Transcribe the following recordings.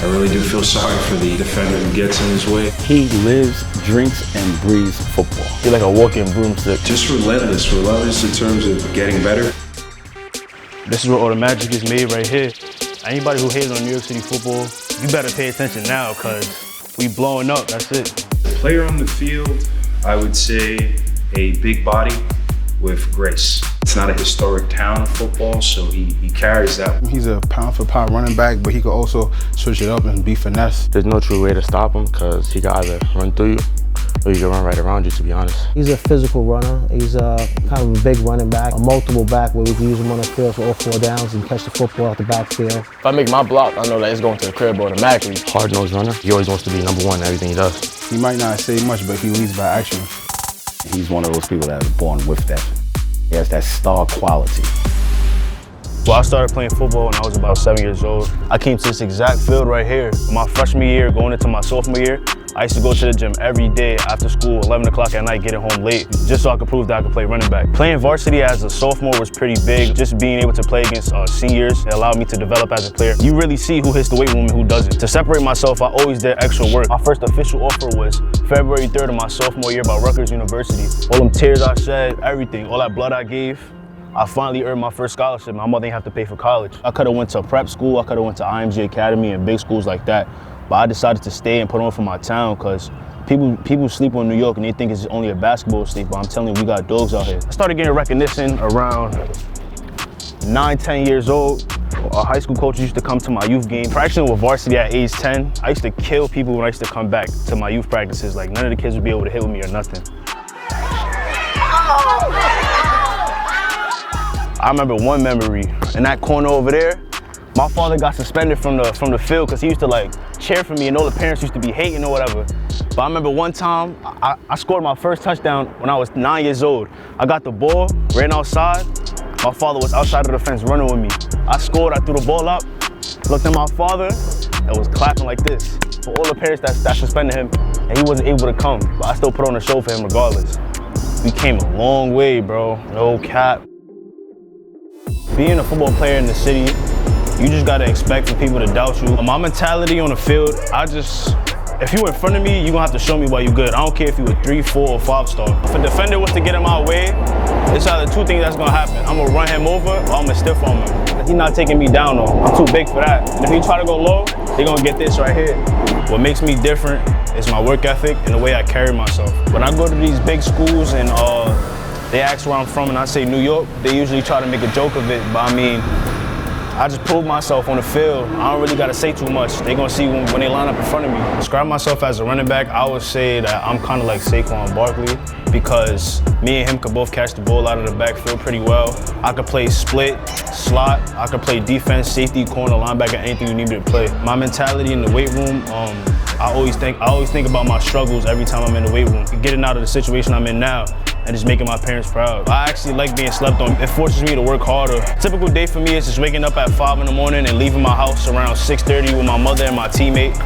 I really do feel sorry for the defender who gets in his way. He lives, drinks, and breathes football. He's like a walking broomstick. Just relentless in terms of getting better. This is where all the magic is made right here. Anybody who hates on New York City football, you better pay attention now, because we blowing up, that's it. The player on the field, I would say a big body with grace. It's not a historic town of football, so he carries that. He's a pound-for-pound running back, but he could also switch it up and be finesse. There's no true way to stop him, because he can either run through you or you can run right around you, to be honest. He's a physical runner. He's kind of a big running back, a multiple back where we can use him on the field for all 4 downs and catch the football out the backfield. If I make my block, I know that it's going to the crib automatically. Hard-nosed runner. He always wants to be number one in everything he does. He might not say much, but he leads by action. He's one of those people that is born with that. He has that star quality. Well, I started playing football when I was about 7 years old. I came to this exact field right here. My freshman year, going into my sophomore year, I used to go to the gym every day after school, 11 o'clock at night, getting home late, just so I could prove that I could play running back. Playing varsity as a sophomore was pretty big. Just being able to play against seniors, it allowed me to develop as a player. You really see who hits the weight room and who doesn't. To separate myself, I always did extra work. My first official offer was February 3rd of my sophomore year by Rutgers University. All them tears I shed, everything, all that blood I gave, I finally earned my first scholarship. My mother didn't have to pay for college. I could have went to prep school, I could have went to IMG Academy and big schools like that, but I decided to stay and put on for my town, because people sleep on New York and they think it's only a basketball state, but I'm telling you, we got dogs out here. I started getting recognition around 9, 10 years old. Our high school coaches used to come to my youth game. Practicing with varsity at age 10, I used to kill people when I used to come back to my youth practices. Like, none of the kids would be able to hit with me or nothing. I remember one memory, in that corner over there, my father got suspended from the field because he used to like cheer for me and all the parents used to be hating or whatever. But I remember one time, I scored my first touchdown when I was 9 years old. I got the ball, ran outside. My father was outside of the fence running with me. I scored, I threw the ball up, looked at my father, and was clapping like this for all the parents that suspended him, and he wasn't able to come. But I still put on a show for him regardless. We came a long way, bro, no cap. Being a football player in the city, you just gotta expect for people to doubt you. My mentality on the field, if you in front of me, you're gonna have to show me why you good. I don't care if you a 3, 4, or 5-star. If a defender was to get in my way, it's either 2 things that's gonna happen. I'm gonna run him over or I'm gonna stiff on him. He's not taking me down though. I'm too big for that. And if he try to go low, they're gonna get this right here. What makes me different is my work ethic and the way I carry myself. When I go to these big schools and they ask where I'm from and I say New York, they usually try to make a joke of it, but I mean, I just prove myself on the field. I don't really gotta say too much. They're gonna see when they line up in front of me. Describe myself as a running back, I would say that I'm kind of like Saquon Barkley, because me and him could both catch the ball out of the backfield pretty well. I could play split, slot, I could play defense, safety, corner, linebacker, anything you need me to play. My mentality in the weight room, I always think about my struggles every time I'm in the weight room. Getting out of the situation I'm in now and just making my parents proud. I actually like being slept on. It forces me to work harder. A typical day for me is just waking up at 5 in the morning and leaving my house around 6:30 with my mother and my teammate.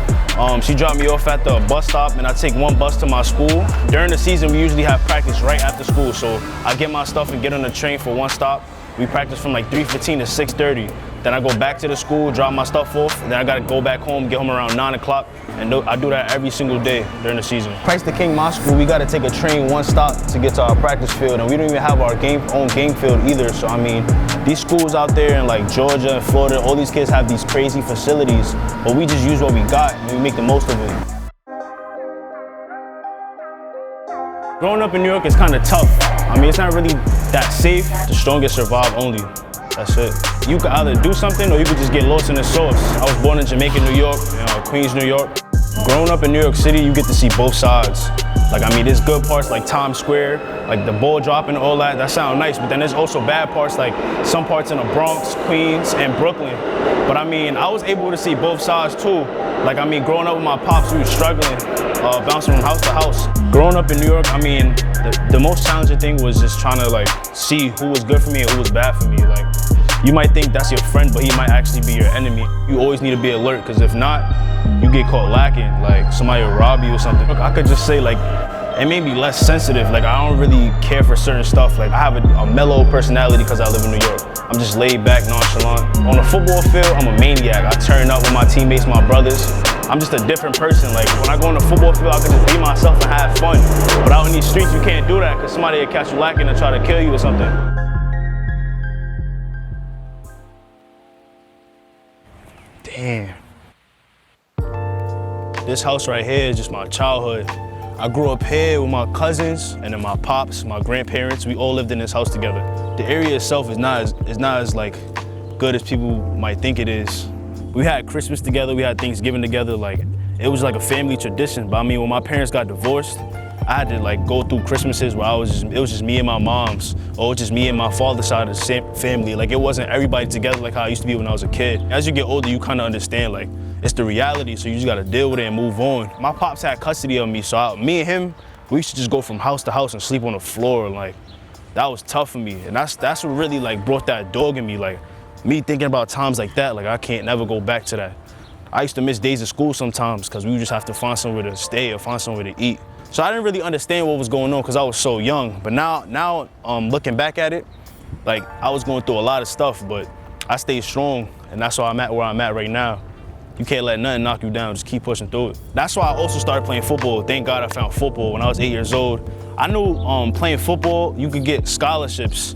She dropped me off at the bus stop and I take one bus to my school. During the season, we usually have practice right after school, so I get my stuff and get on the train for one stop. We practice from like 3:15 to 6:30. Then I go back to the school, drop my stuff off, and then I gotta go back home, get home around 9 o'clock, and I do that every single day during the season. Christ the King, my school, we gotta take a train one stop to get to our practice field, and we don't even have our own game field either. So I mean, these schools out there in like Georgia and Florida, all these kids have these crazy facilities, but we just use what we got and we make the most of it. Growing up in New York is kind of tough. I mean, it's not really that safe. The strongest survive only. That's it. You could either do something or you could just get lost in the sauce. I was born in Jamaica, New York, Queens, New York. Growing up in New York City, you get to see both sides. Like, I mean, there's good parts like Times Square, like the ball dropping, all that sounds nice, but then there's also bad parts like some parts in the Bronx, Queens, and Brooklyn. But I mean, I was able to see both sides too. Like, I mean, growing up with my pops, we were struggling, bouncing from house to house. Growing up in New York, I mean, the most challenging thing was just trying to like see who was good for me and who was bad for me. Like, you might think that's your friend, but he might actually be your enemy. You always need to be alert, because if not, you get caught lacking, like somebody will rob you or something. I could just say like, it made me less sensitive. Like, I don't really care for certain stuff. Like, I have a mellow personality because I live in New York. I'm just laid back, nonchalant. On the football field, I'm a maniac. I turn up with my teammates, my brothers. I'm just a different person. Like, when I go on the football field, I can just be myself and have fun. But out in these streets, you can't do that because somebody will catch you lacking and try to kill you or something. Damn. This house right here is just my childhood. I grew up here with my cousins and then my pops, my grandparents. We all lived in this house together. The area itself is not as like good as people might think it is. We had Christmas together, we had Thanksgiving together. Like, it was like a family tradition. But I mean, when my parents got divorced, I had to like go through Christmases where it was just me and my mom's, or it was just me and my father's side of the family. Like, it wasn't everybody together like how I used to be when I was a kid. As you get older, you kind of understand, like, it's the reality, so you just gotta deal with it and move on. My pops had custody of me, so me and him, we used to just go from house to house and sleep on the floor. And like, that was tough for me. And that's what really like brought that dog in me. Like, me thinking about times like that, like I can't never go back to that. I used to miss days of school sometimes because we would just have to find somewhere to stay or find somewhere to eat. So I didn't really understand what was going on because I was so young. But now looking back at it, like, I was going through a lot of stuff, but I stayed strong, and that's why I'm at where I'm at right now. You can't let nothing knock you down, just keep pushing through it. That's why I also started playing football. Thank God I found football when I was 8 years old. I knew playing football, you could get scholarships.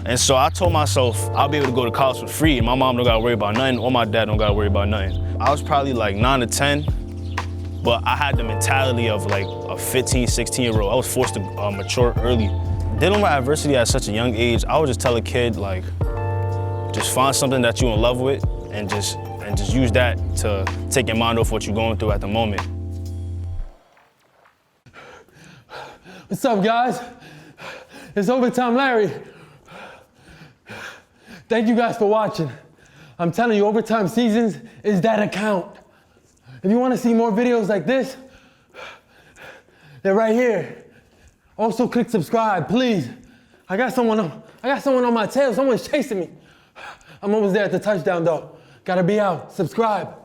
And so I told myself I'll be able to go to college for free, and my mom don't gotta worry about nothing, or my dad don't gotta worry about nothing. I was probably like 9 to 10, but I had the mentality of like a 15, 16-year-old. I was forced to mature early. Dealing with adversity at such a young age, I would just tell a kid, like, just find something that you're in love with and just use that to take your mind off what you're going through at the moment. What's up, guys? It's Overtime Larry. Thank you guys for watching. I'm telling you, Overtime Seasons is that account. If you want to see more videos like this, they're right here. Also, click subscribe, please. I got someone on my tail. Someone's chasing me. I'm almost there at the touchdown, though. Gotta be out. Subscribe.